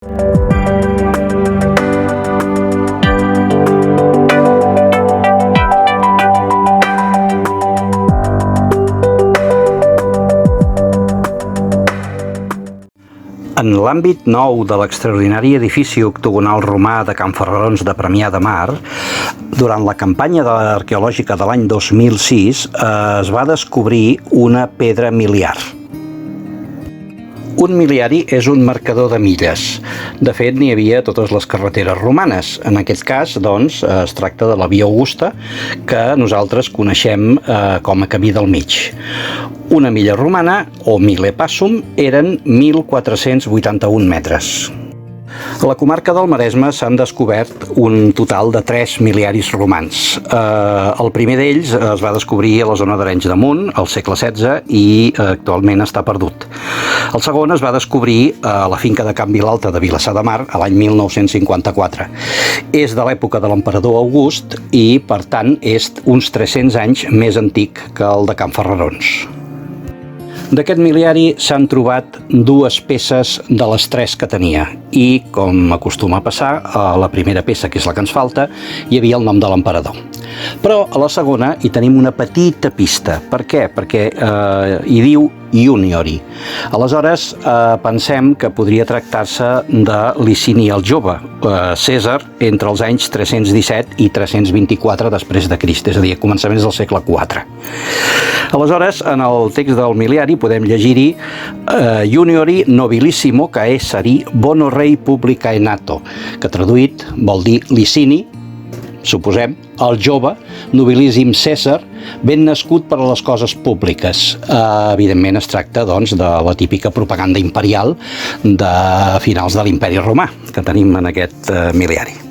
En l'àmbit nou de l'extraordinari edifici octogonal romà de Can Ferrarons de Premià de Mar, durant la campanya arqueològica de l'any 2006 es va descobrir una pedra miliar. Un miliari és un marcador de milles. De fet, n'hi havia a totes les carreteres romanes. En aquest cas, doncs, es tracta de la Via Augusta, que nosaltres coneixem com a Camí del Mig. Una milla romana, o mille passum, eren 1.481 metres. A la comarca del Maresme s'han descobert un total de 3 miliaris romans. El primer d'ells es va descobrir a la zona d'Arenys de Munt, al segle XVI, i actualment està perdut. El segon es va descobrir a la finca de Can Vilalta de Vilassar de Mar a l'any 1954. És de l'època de l'emperador August i, per tant, és uns 300 anys més antic que el de Can Ferrarons. D'aquest miliari s'han trobat 2 peces de les 3 que tenia i, com acostuma a passar, a la primera peça, que és la que ens falta, hi havia el nom de l'emperador. Però a la segona hi tenim una petita pista. Per què? Perquè hi diu Juniori. Aleshores, pensem que podria tractar-se de Licini el Jove, Cèsar, entre els anys 317 i 324 després de Crist, és a dir, a començaments del segle IV. Aleshores, en el text del miliari podem llegir-hi Juniori nobilissimo caesari bono rei publicaenato, que traduït vol dir Licini, suposem, el jove, nobilíssim Cèsar, ben nascut per a les coses públiques. Evidentment es tracta, doncs, de la típica propaganda imperial de finals de l'Imperi Romà que tenim en aquest miliari.